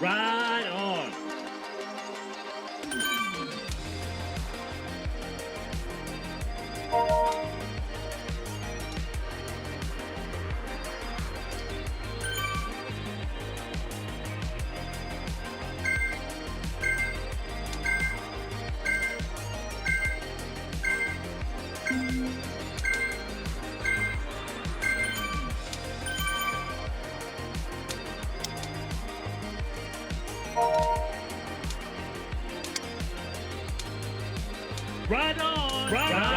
Right on. Right on. Right on.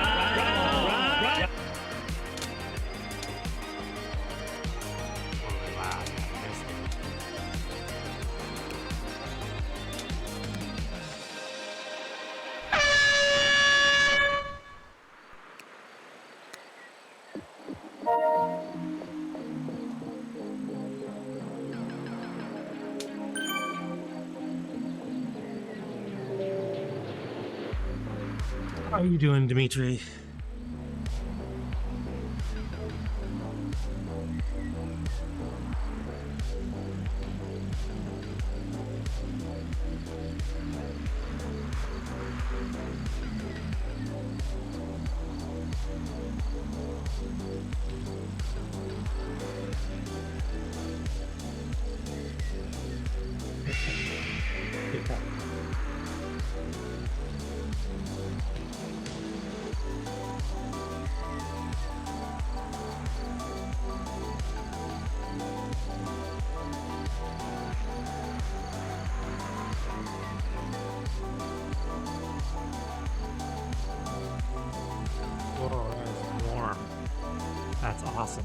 How are you doing, Dimitri? Whoa, that is warm. That's awesome.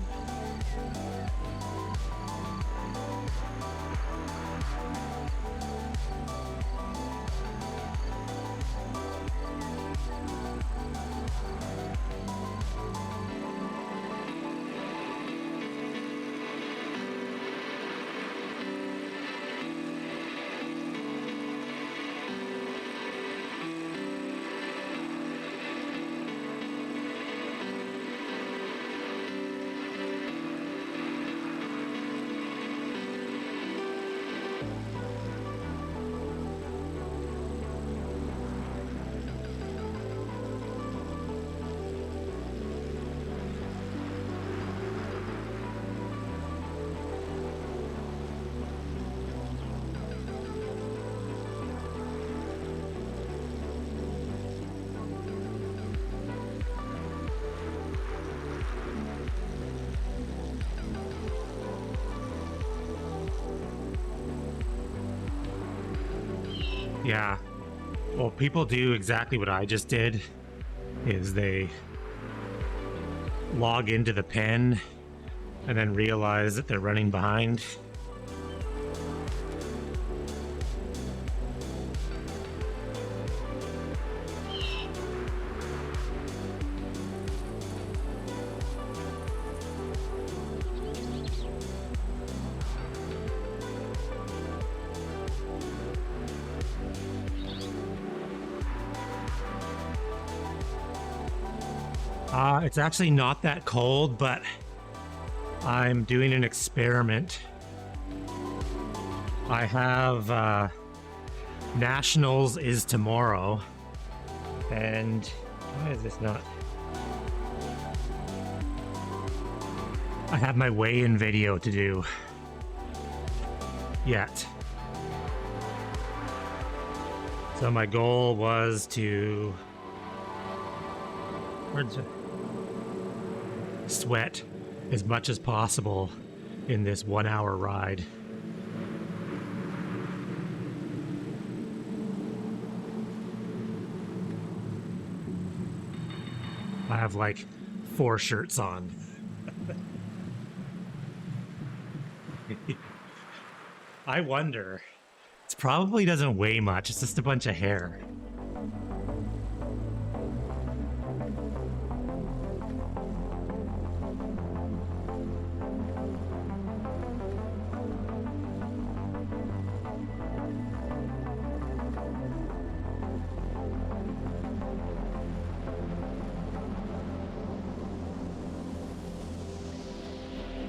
Yeah. Well, people do exactly what I just did, is they log into the pen and then realize that they're running behind. It's actually not that cold, but I'm doing an experiment. I have Nationals is tomorrow, and why is this not? I have my weigh-in video to do yet. So my goal was to sweat as much as possible in this 1 hour ride. I have like 4 shirts on. I wonder. It probably doesn't weigh much, it's just a bunch of hair.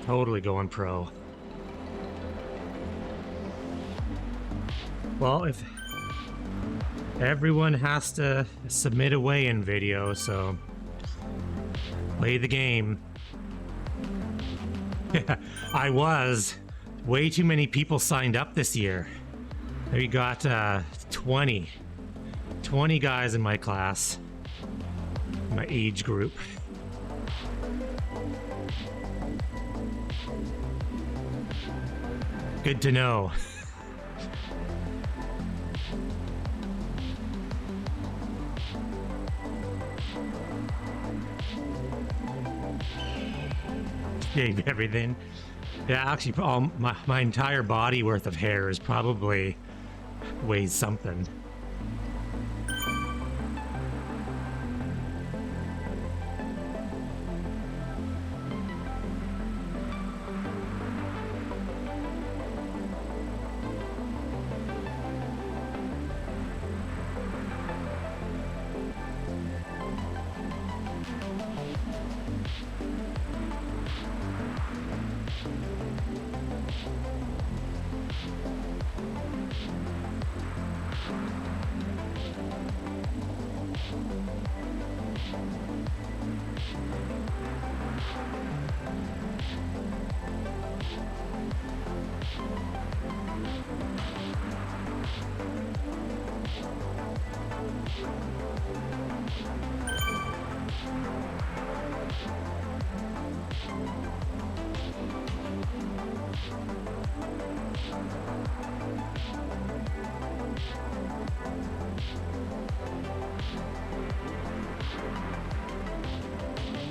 Totally going pro. Well, if everyone has to submit a weigh-in video, so play the game. Yeah, I was. Way too many people signed up this year. We got 20 guys in my class, my age group. Good to know. Shave everything. Yeah, actually, my entire body worth of hair is probably weighs something.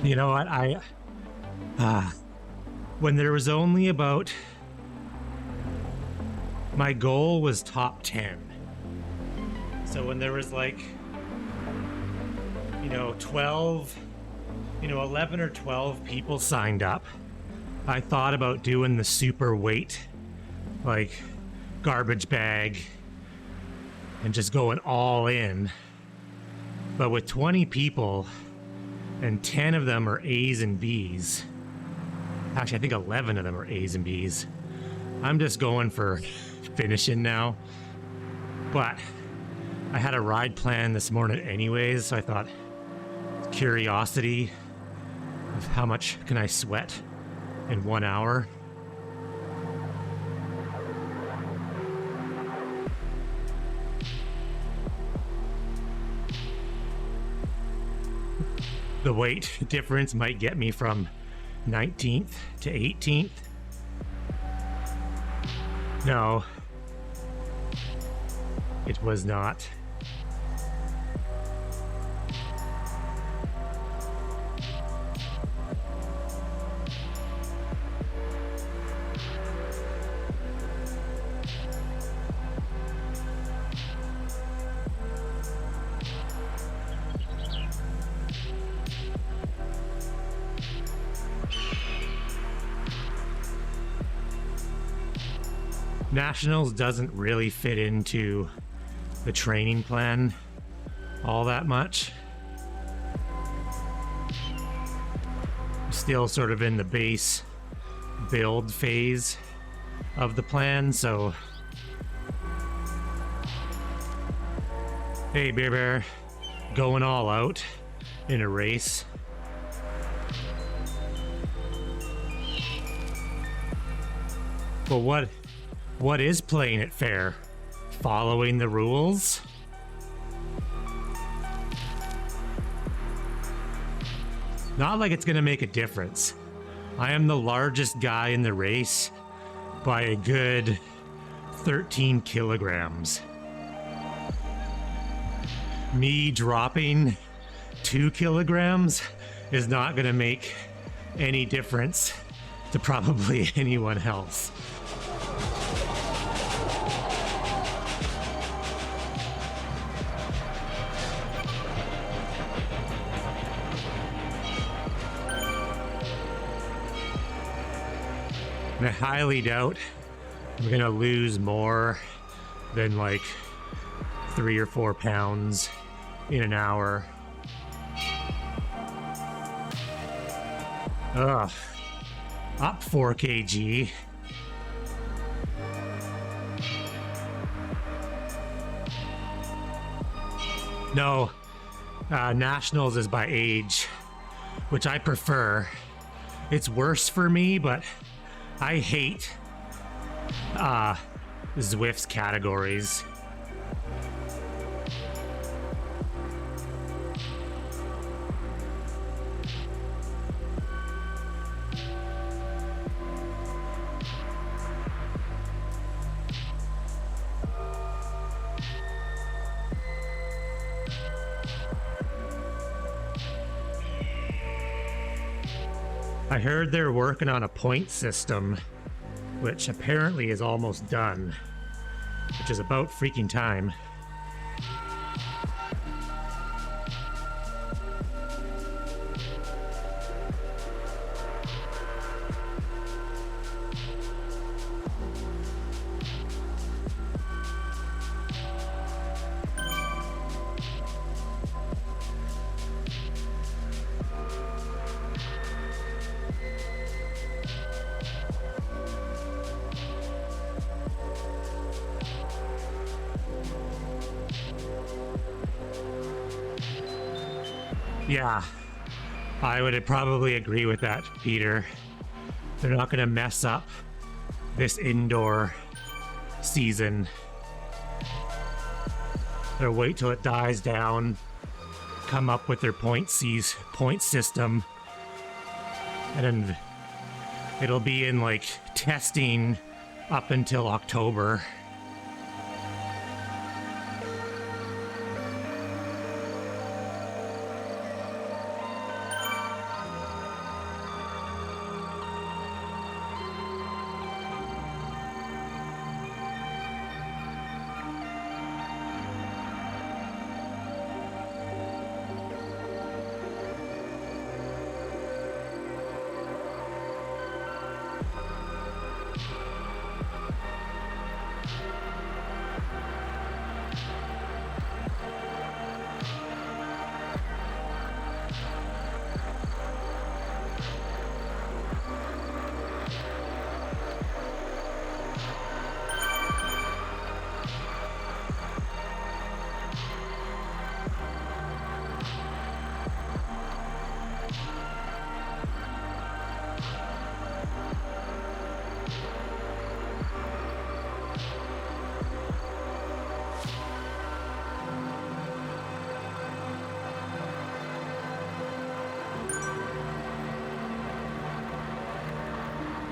You know what? When there was only about, my goal was top 10. So when there was like, 12, 11 or 12 people signed up, I thought about doing the super weight, like garbage bag, and just going all in. But with 20 people, and 10 of them are A's and B's. Actually, I think 11 of them are A's and B's. I'm just going for finishing now. But I had a ride plan this morning anyways, so I thought, curiosity of how much can I sweat in 1 hour. The weight difference might get me from 19th to 18th. No, it was not. Nationals doesn't really fit into the training plan all that much. Still sort of in the base build phase of the plan, so hey Bear Bear, going all out in a race. But what is playing it fair? Following the rules? Not like it's gonna make a difference. I am the largest guy in the race by a good 13 kilograms. Me dropping 2 kilograms is not gonna make any difference to probably anyone else. And I highly doubt I'm gonna lose more than like 3 or 4 pounds in an hour. Ugh. Up 4 kg. No, nationals is by age, which I prefer. It's worse for me, but I hate Zwift's categories. I heard they're working on a point system, which apparently is almost done, which is about freaking time. Yeah, I would probably agree with that, Peter. They're not going to mess up this indoor season. They'll wait till it dies down, come up with their point system, and then it'll be in like testing up until October.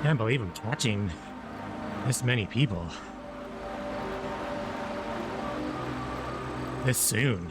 Can't believe I'm catching this many people this soon.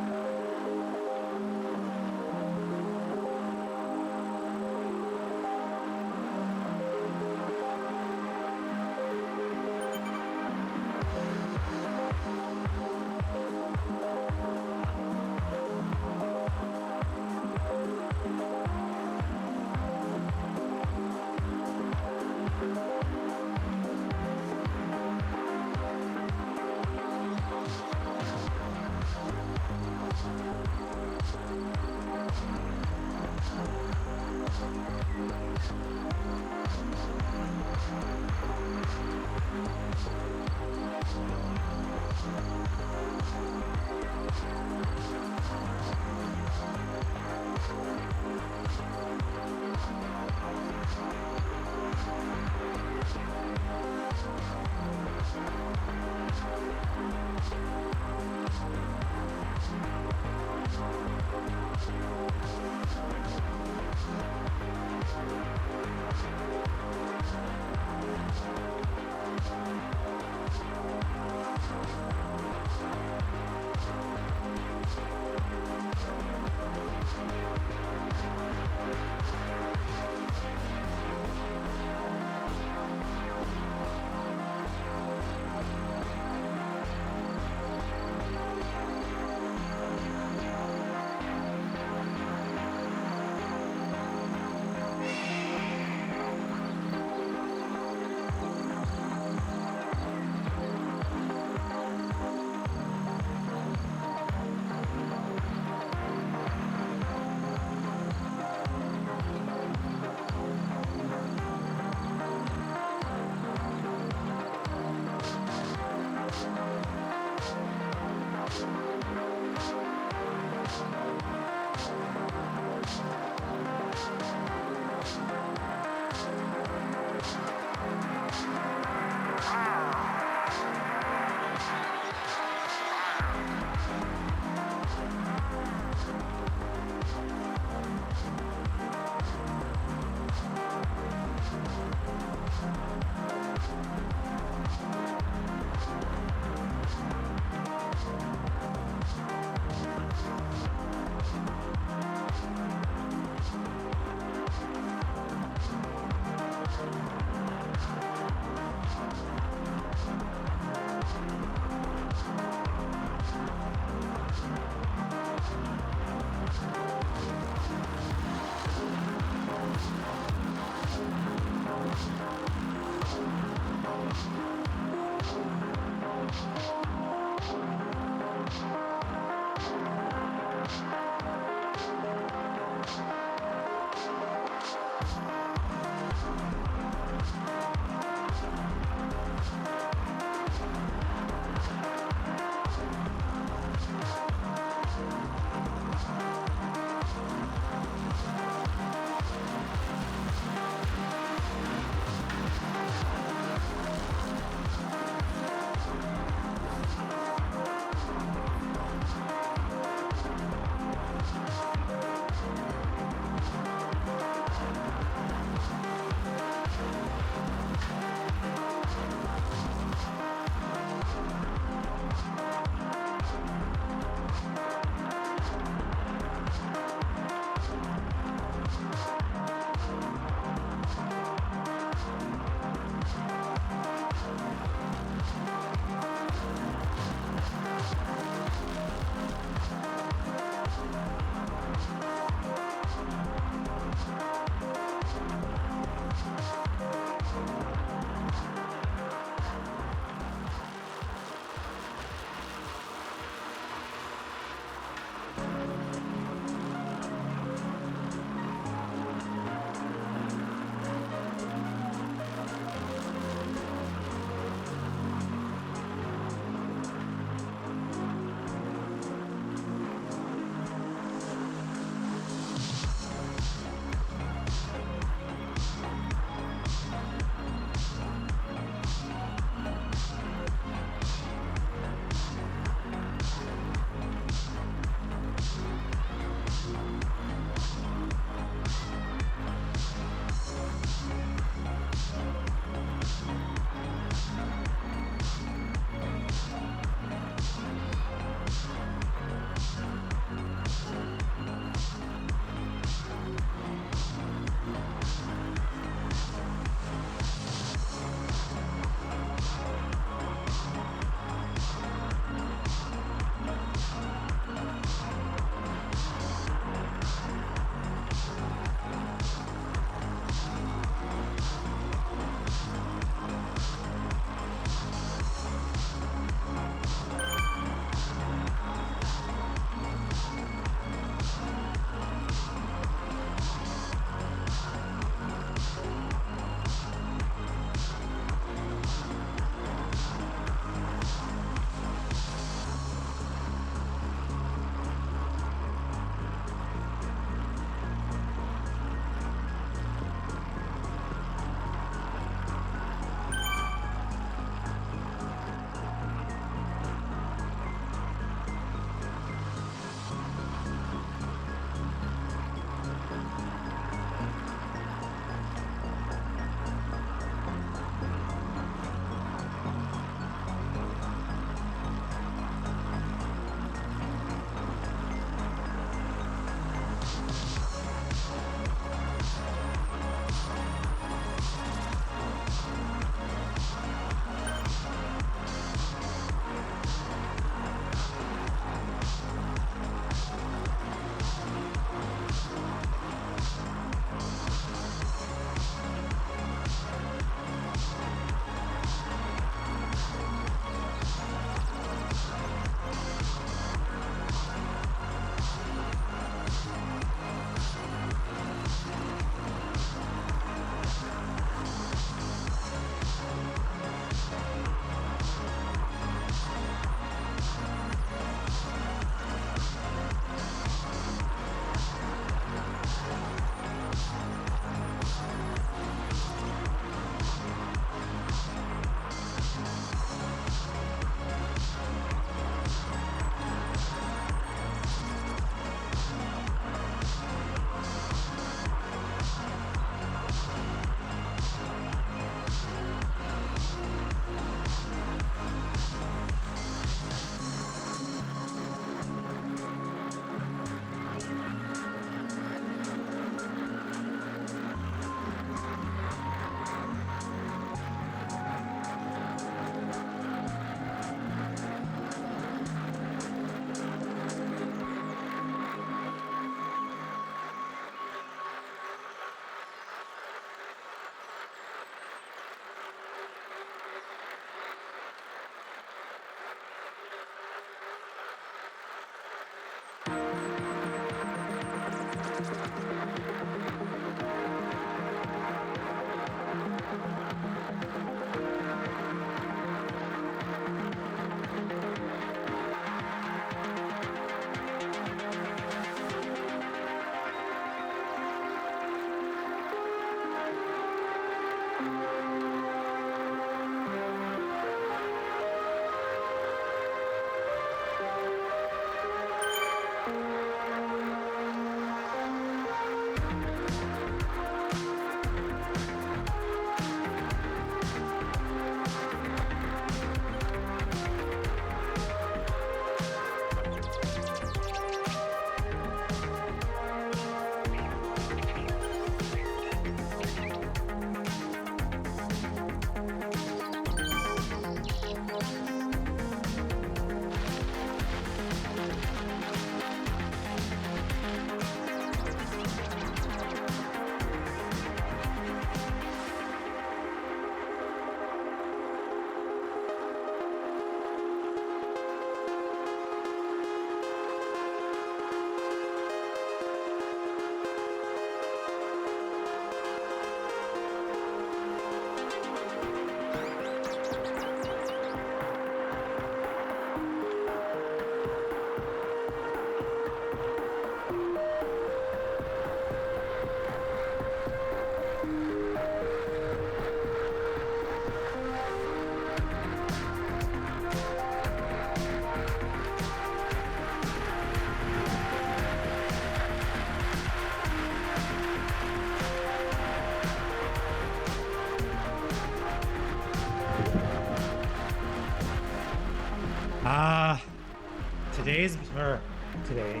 or today.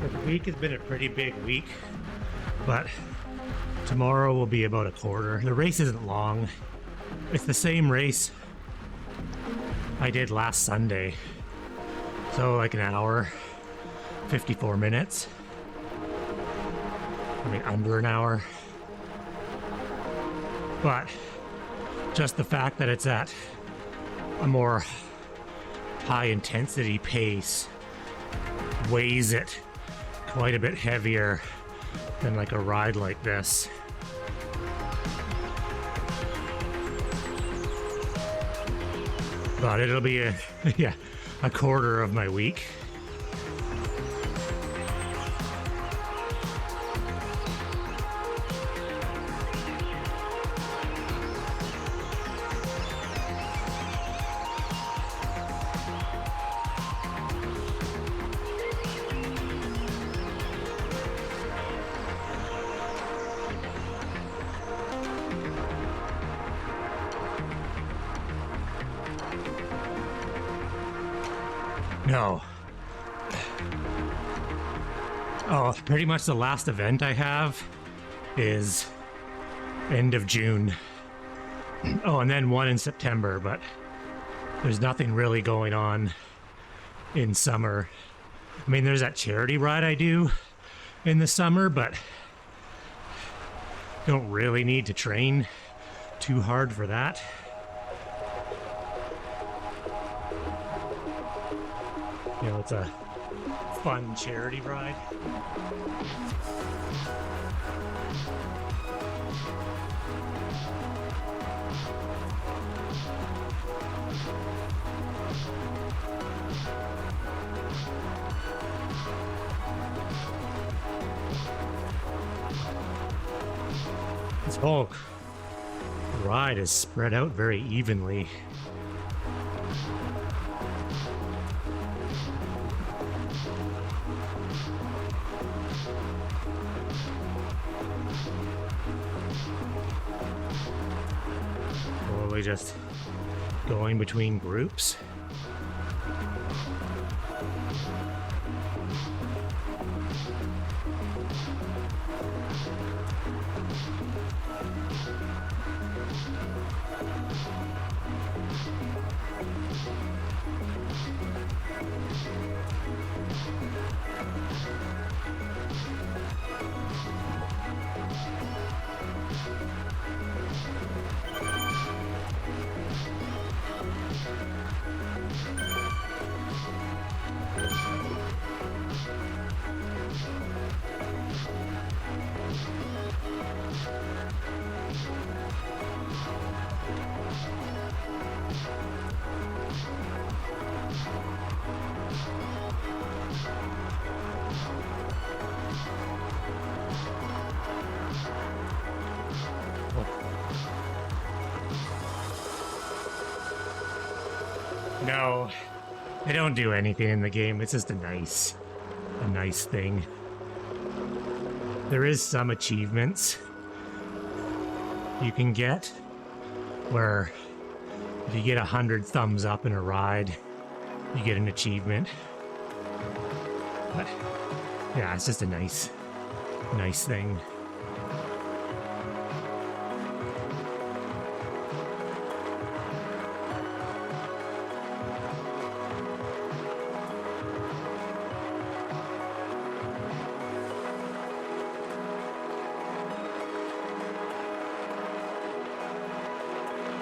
The week has been a pretty big week, but tomorrow will be about a quarter. The race isn't long. It's the same race I did last Sunday. So like an hour, 54 minutes. I mean, under an hour. But just the fact that it's at a more high intensity pace weighs it quite a bit heavier than like a ride like this. But it'll be a quarter of my week. No. Oh, pretty much the last event I have is end of June. Oh, and then one in September, but there's nothing really going on in summer. I mean, there's that charity ride I do in the summer, but don't really need to train too hard for that. You know, it's a fun charity ride. This whole ride is spread out very evenly. Just going between groups. No, I don't do anything in the game. It's just a nice thing. There is some achievements you can get where if you get 100 thumbs up in a ride, you get an achievement. But yeah, it's just a nice thing.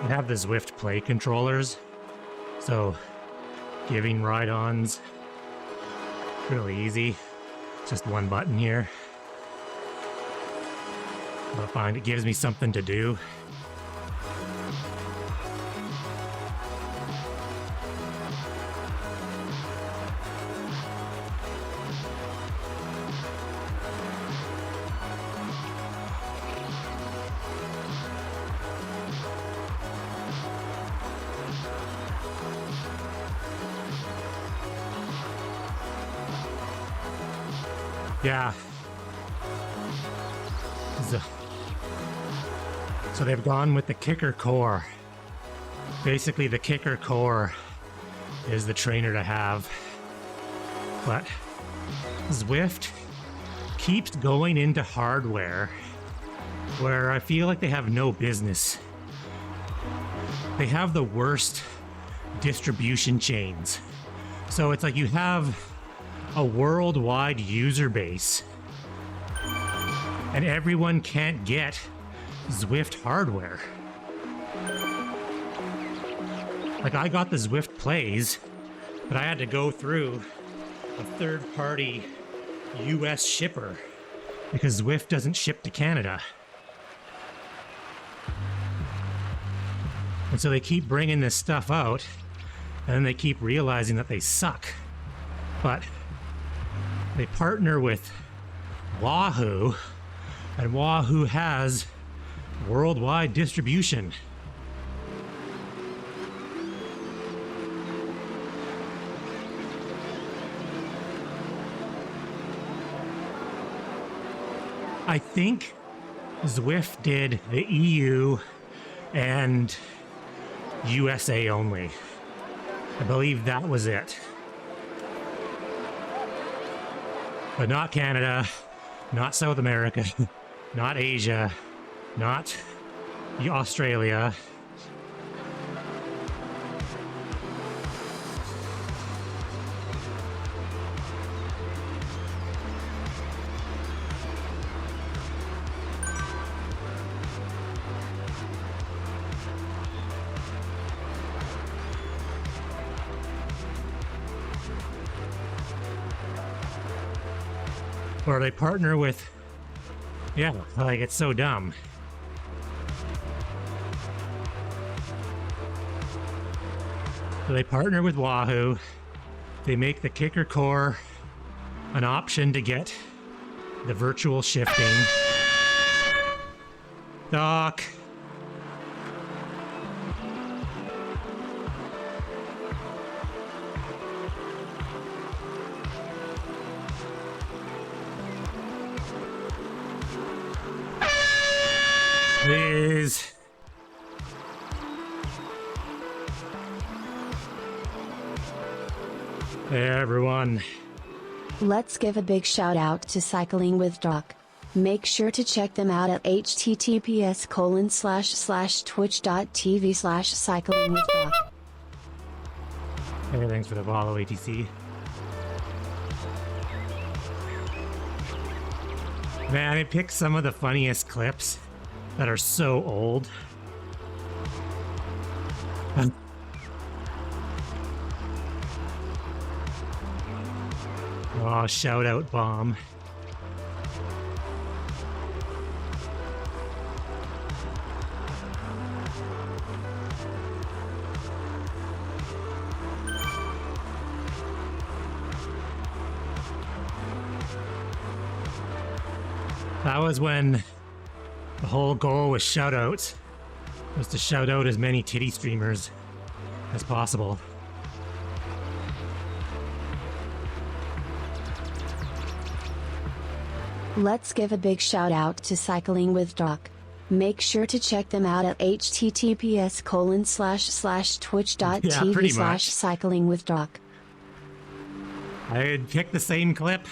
I have the Zwift Play controllers, so giving ride-ons really easy. Just one button here. I find it gives me something to do. Yeah. So they've gone with the kicker core. Basically, the kicker core is the trainer to have. But Zwift keeps going into hardware where I feel like they have no business. They have the worst distribution chains. So it's like you have a worldwide user base and everyone can't get Zwift hardware. Like, I got the Zwift Plays, but I had to go through a third-party US shipper because Zwift doesn't ship to Canada. And so they keep bringing this stuff out, and then they keep realizing that they suck. But they partner with Wahoo, and Wahoo has worldwide distribution. I think Zwift did the EU and USA only. I believe that was it. But not Canada, not South America, not Asia, not Australia. Or they partner with, yeah, like, it's so dumb. So they partner with Wahoo. They make the kicker core an option to get the virtual shifting. Doc. Please. Hey, everyone. Let's give a big shout out to Cycling with Doc. Make sure to check them out at https://twitch.tv/cyclingwithdoc. Hey, thanks for the follow, ATC. Man, I picked some of the funniest clips that are so old. Oh, shout out bomb. That was when the whole goal with shoutouts was to shout out as many titty streamers as possible. Let's give a big shout out to Cycling with Doc. Make sure to check them out at https://twitch.tv/cyclingwithdoc. I had picked the same clip.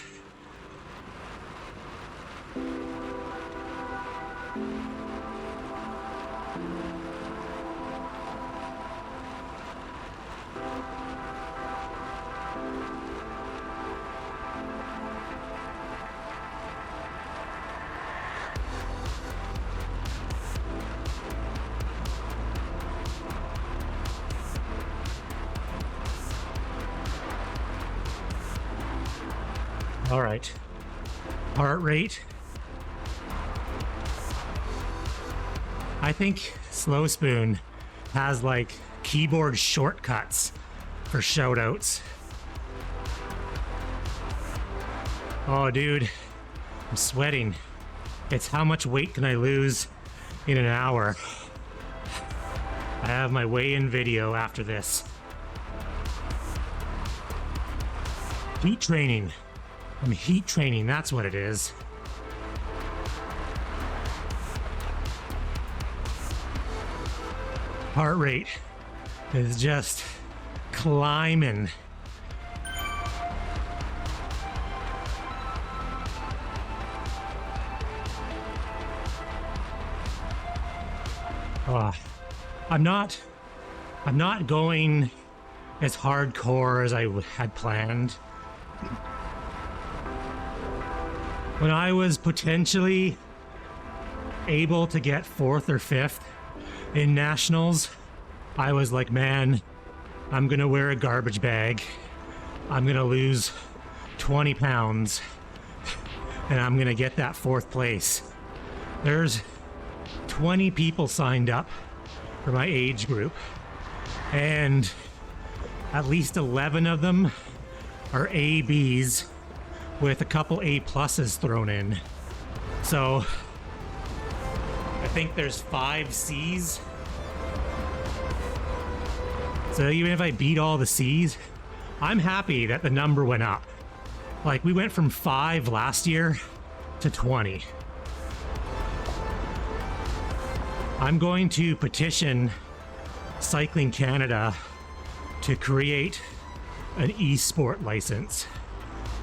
All right. Heart rate. I think Slow Spoon has like keyboard shortcuts for shoutouts. Oh, dude, I'm sweating. It's how much weight can I lose in an hour? I have my weigh-in video after this. Heat training. I'm heat training, that's what it is. Heart rate is just climbing. I'm not going as hardcore as I had planned. When I was potentially able to get 4th or 5th in nationals, I was like, man, I'm gonna wear a garbage bag. I'm gonna lose 20 pounds and I'm gonna get that 4th place. There's 20 people signed up for my age group, and at least 11 of them are ABs with a couple A pluses thrown in. So I think there's 5 C's. So even if I beat all the C's, I'm happy that the number went up. Like, we went from 5 last year to 20. I'm going to petition Cycling Canada to create an e-sport license,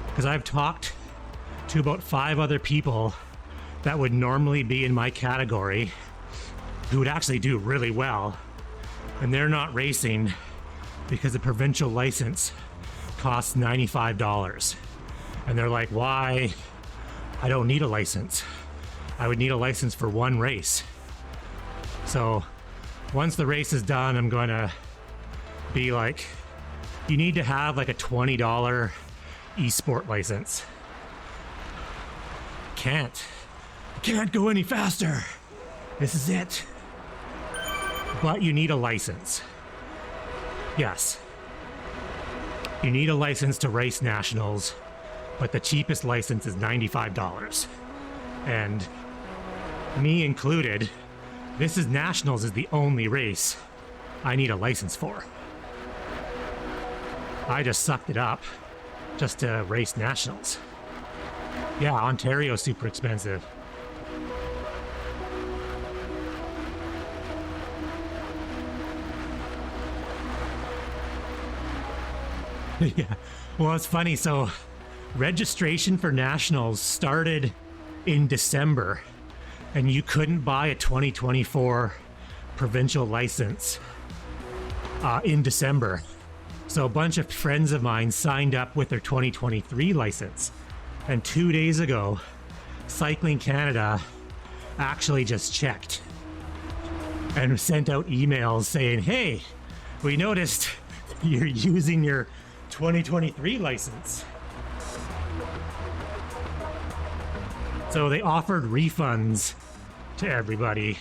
because I've talked to about 5 other people that would normally be in my category who would actually do really well, and they're not racing because the provincial license costs $95. And they're like, why? I don't need a license. I would need a license for 1 race. So once the race is done, I'm going to be like, you need to have like a $20 esport license. Can't go any faster. This is it. But you need a license. Yes. You need a license to race nationals, but the cheapest license is $95. And me included, this is nationals is the only race I need a license for. I just sucked it up just to race nationals. Yeah, Ontario's super expensive. Yeah, well, it's funny. So registration for nationals started in December, and you couldn't buy a 2024 provincial license in December. So a bunch of friends of mine signed up with their 2023 license. And 2 days ago, Cycling Canada actually just checked and sent out emails saying, hey, we noticed you're using your 2023 license. So they offered refunds to everybody.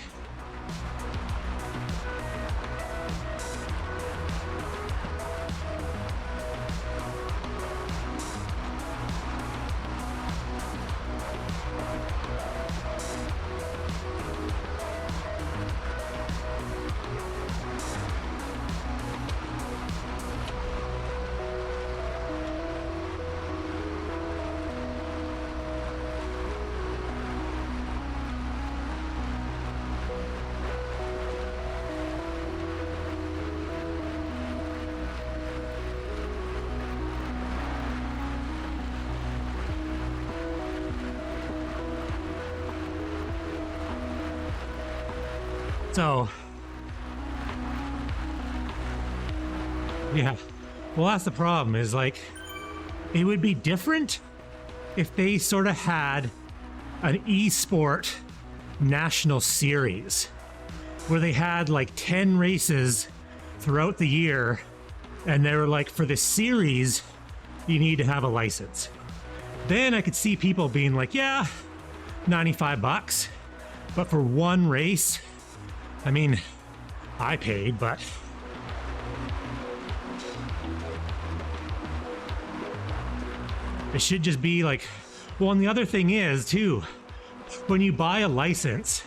So, yeah, well, that's the problem, is like, it would be different if they sort of had an esport national series where they had like 10 races throughout the year, and they were like, for the series, you need to have a license. Then I could see people being like, yeah, $95, but for 1 race, I mean, I paid, but it should just be like, well, and the other thing is too, when you buy a license,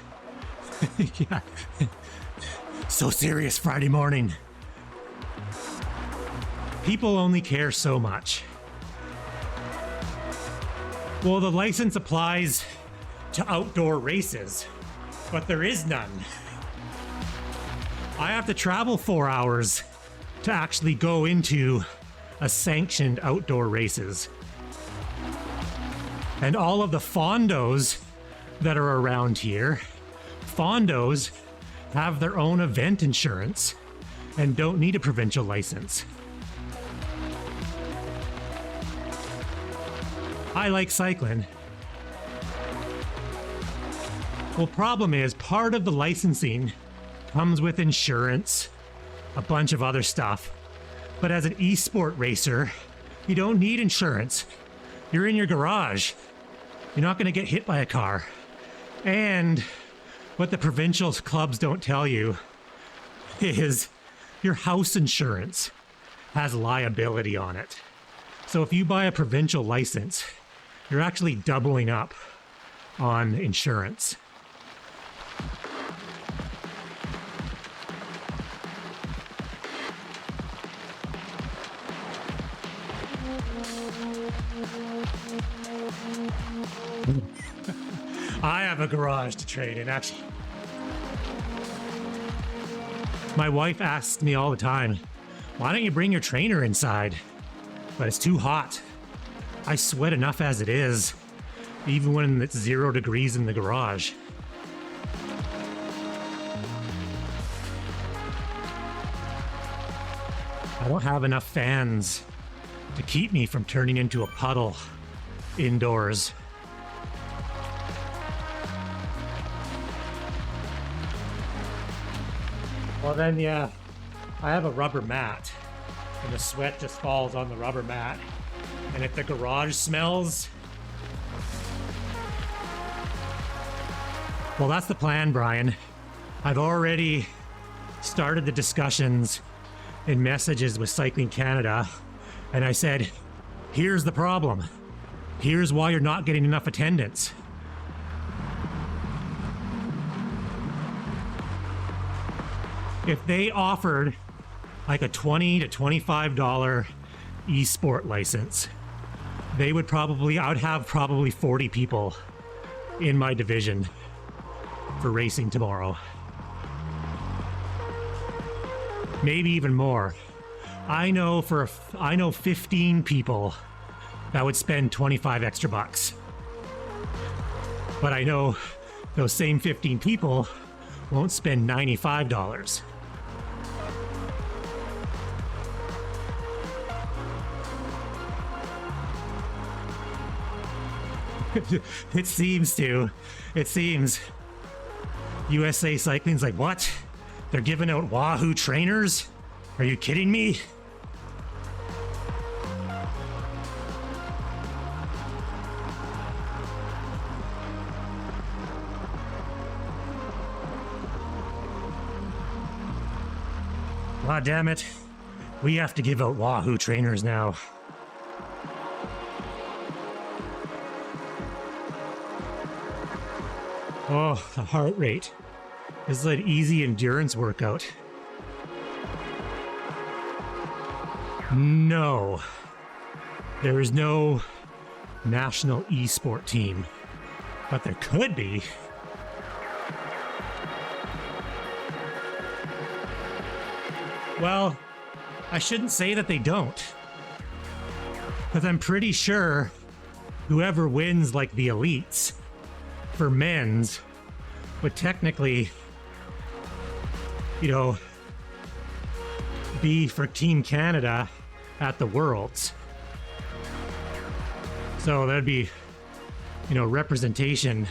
yeah, so serious Friday morning. People only care so much. Well, the license applies to outdoor races, but there is none. I have to travel 4 hours to actually go into a sanctioned outdoor races. And all of the fondos that are around here, fondos have their own event insurance and don't need a provincial license. I like cycling. Well, problem is part of the licensing comes with insurance, a bunch of other stuff. But as an esport racer, you don't need insurance. You're in your garage. You're not going to get hit by a car. And what the provincial clubs don't tell you is your house insurance has liability on it. So if you buy a provincial license, you're actually doubling up on insurance. I have a garage to trade in, actually. My wife asks me all the time, why don't you bring your trainer inside? But it's too hot. I sweat enough as it is, even when it's 0 degrees in the garage. I don't have enough fans to keep me from turning into a puddle indoors. Well then, yeah, I have a rubber mat, and the sweat just falls on the rubber mat. And if the garage smells, well, that's the plan, Brian. I've already started the discussions in messages with Cycling Canada, and I said, here's the problem. Here's why you're not getting enough attendance. If they offered like a $20 to $25 esport license, I would have probably 40 people in my division for racing tomorrow. Maybe even more. I know 15 people that would spend 25 extra bucks. But I know those same 15 people won't spend $95. It seems. USA Cycling's like, what? They're giving out Wahoo trainers? Are you kidding me? God damn it. We have to give out Wahoo trainers now. Oh, the heart rate. This is an easy endurance workout. No. There is no national esport team. But there could be. Well, I shouldn't say that they don't. Because I'm pretty sure whoever wins, like the elites, for men's, would technically, be for Team Canada at the Worlds. So that'd be, representation.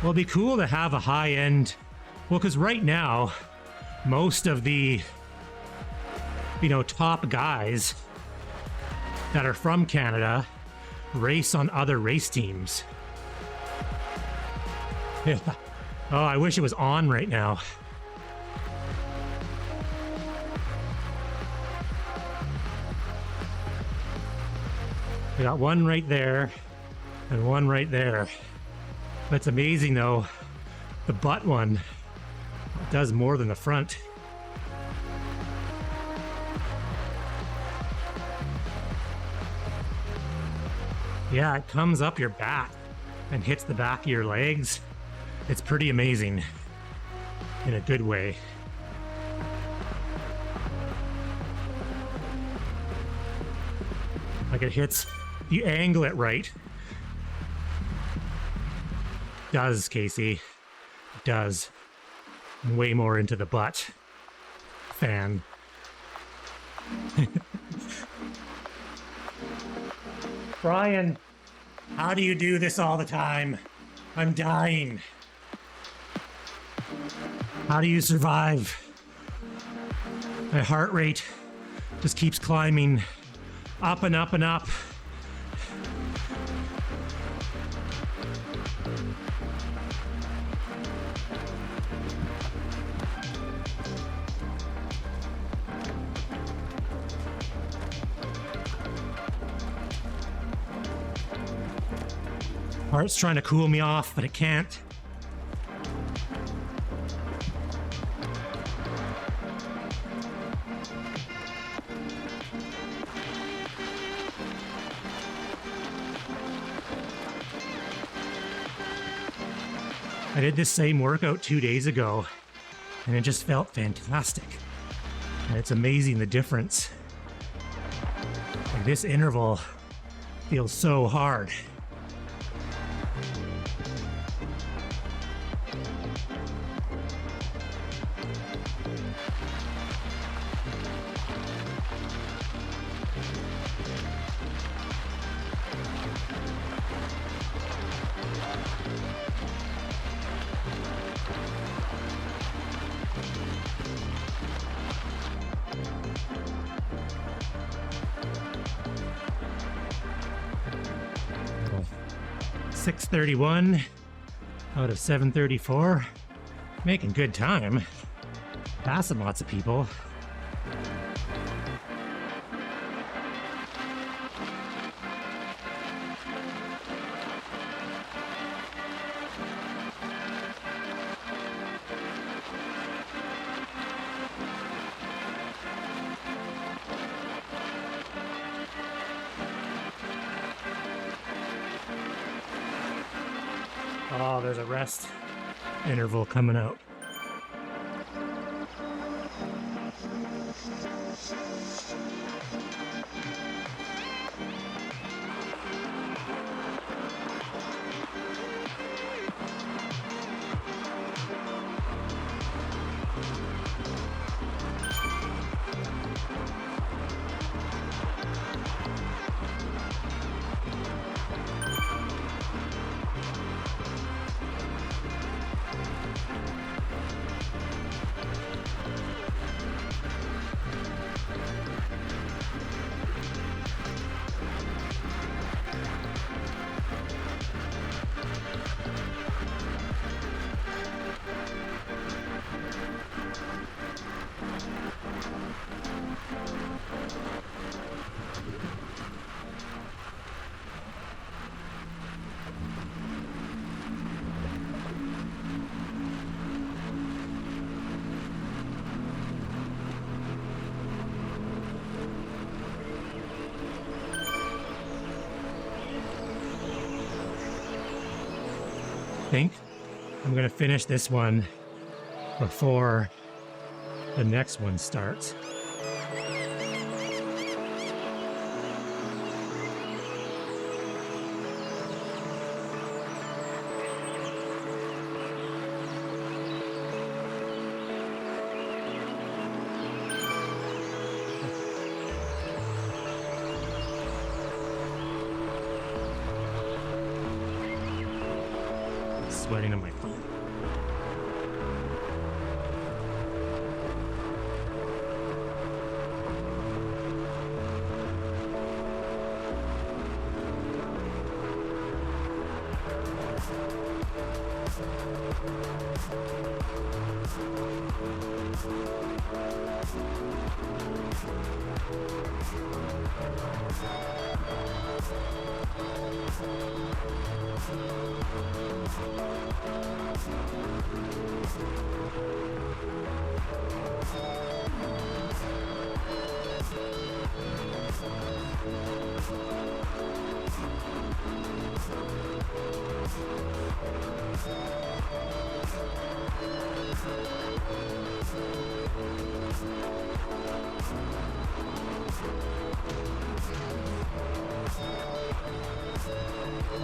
Well, it'd be cool to have a high-end... Well, because right now, most of the, top guys that are from Canada race on other race teams. Yeah. Oh, I wish it was on right now. We got one right there and one right there. That's amazing, though. The butt one does more than the front. Yeah, it comes up your back and hits the back of your legs. It's pretty amazing in a good way. Like it hits, you angle it right. Does, Casey. Does. I'm way more into the butt fan. Brian, how do you do this all the time? I'm dying. How do you survive? My heart rate just keeps climbing up and up and up. Heart's trying to cool me off, but it can't. I did this same workout 2 days ago, and it just felt fantastic. And it's amazing the difference. Like this interval feels so hard. Oh, 6:31 out of 7:34. Making good time. Passing lots of people. Oh, there's a rest interval coming out. I think I'm gonna finish this one before the next one starts. Sweating on my feet.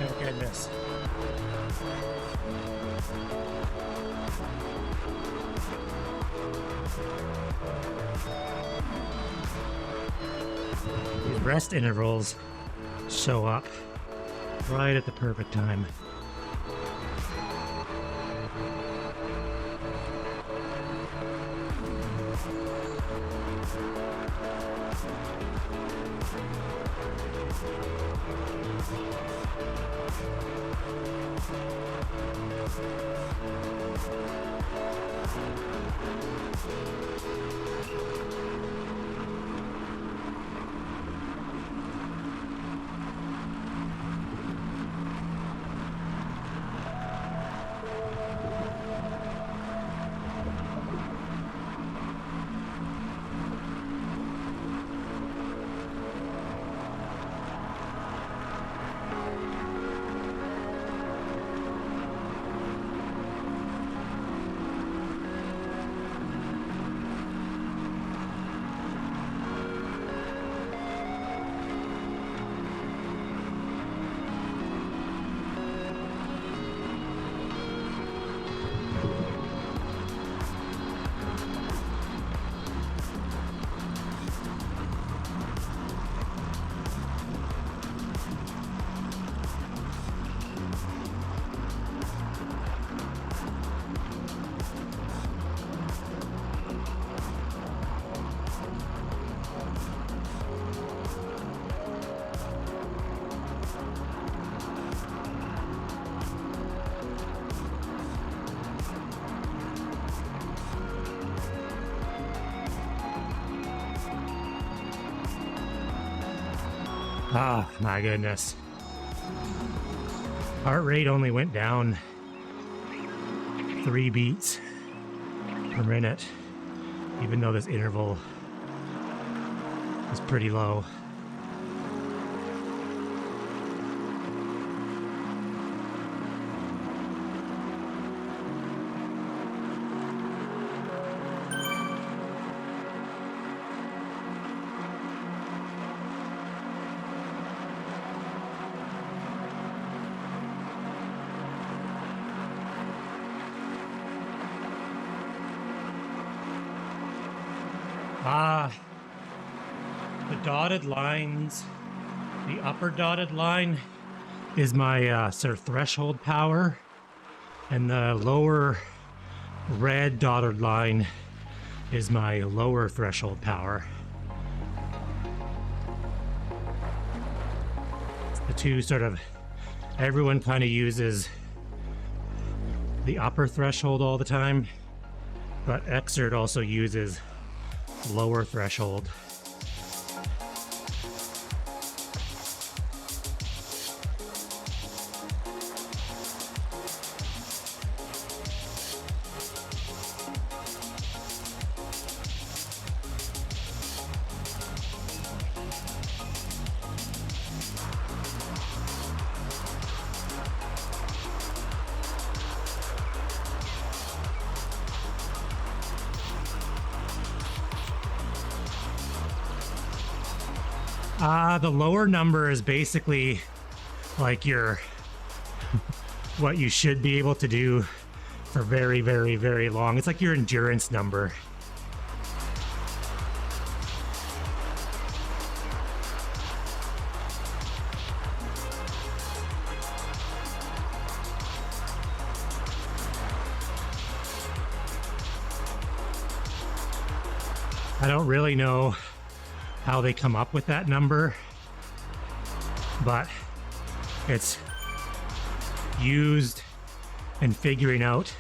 my goodness. These rest intervals show up right at the perfect time. Oh my goodness. Heart rate only went down 3 beats per minute, even though this interval is pretty low. The dotted lines, the upper dotted line is my sort of threshold power, and the lower red dotted line is my lower threshold power. The two sort of, everyone kind of uses the upper threshold all the time, but Xert also uses lower threshold. The lower number is basically like your what you should be able to do for very, very, very long. It's like your endurance number. I don't really know how they come up with that number, but it's used in figuring out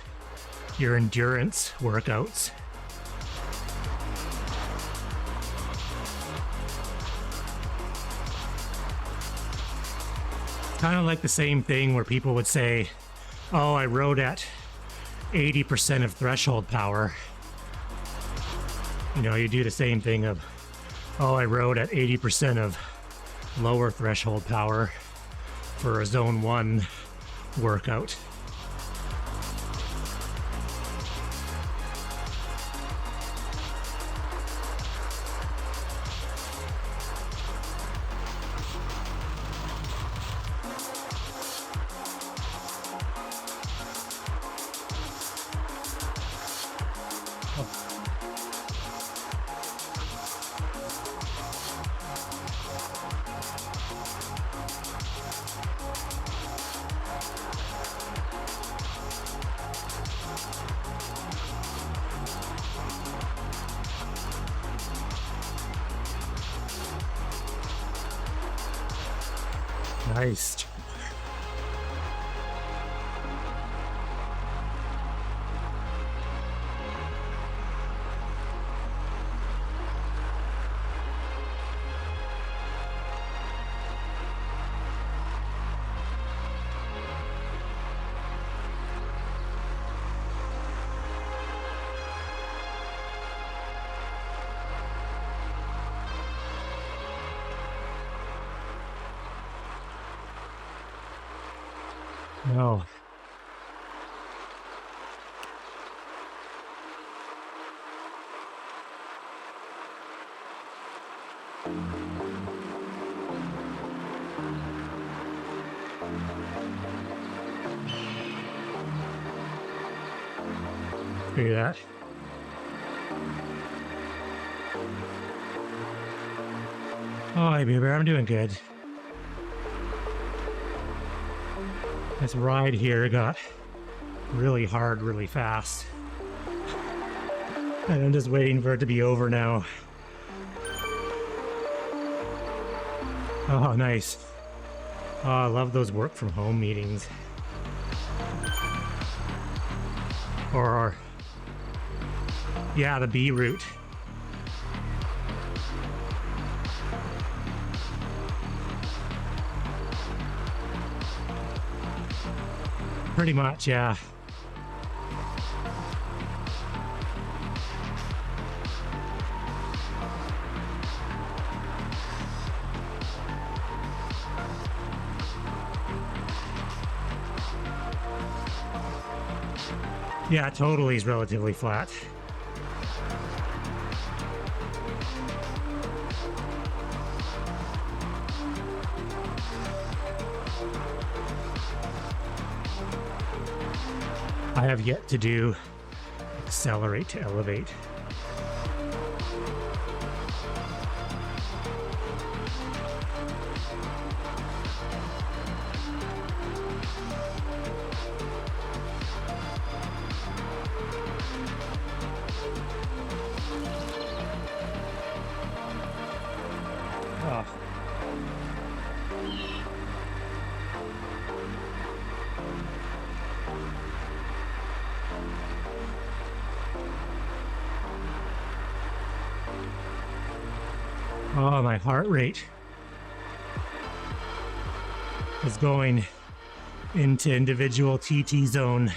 your endurance workouts. It's kind of like the same thing where people would say, oh, I rode at 80% of threshold power. You know, you do the same thing of, oh, I rode at 80% of lower threshold power for a zone 1 workout. Nice. No. Look at that. Oh, hey, baby, I'm doing good. This ride here got really hard, really fast. And I'm just waiting for it to be over now. Oh, nice. Oh, I love those work from home meetings. Or, yeah, the B route. Pretty much, yeah. Yeah, totally is relatively flat. I have yet to do accelerate to elevate. Oh. Oh, my heart rate is going into individual TT zone.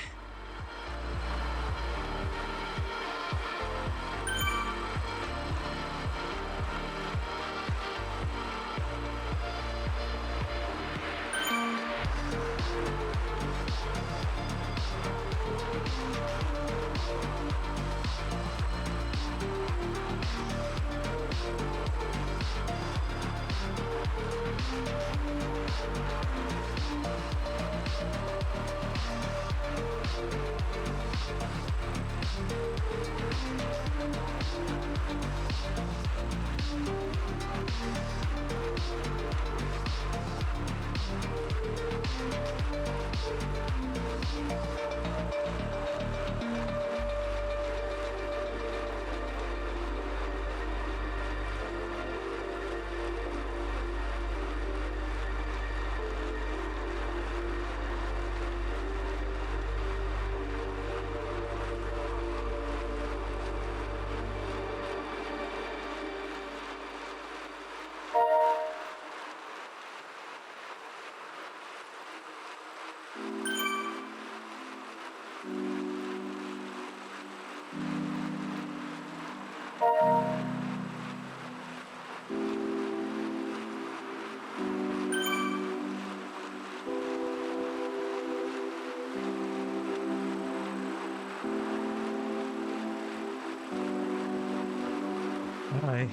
Bye.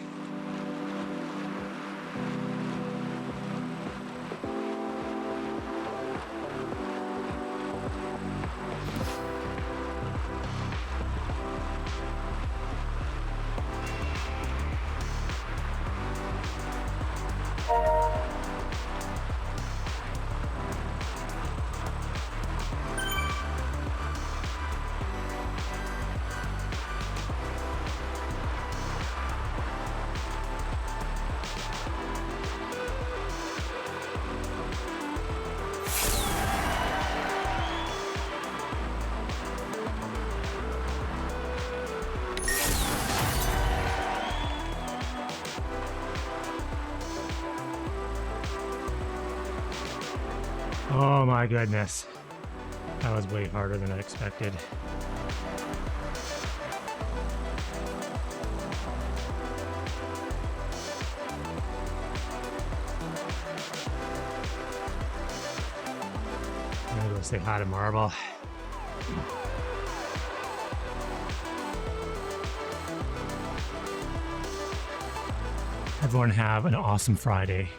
Oh my goodness. That was way harder than I expected. I'm gonna go say hi to Marble. Everyone have an awesome Friday.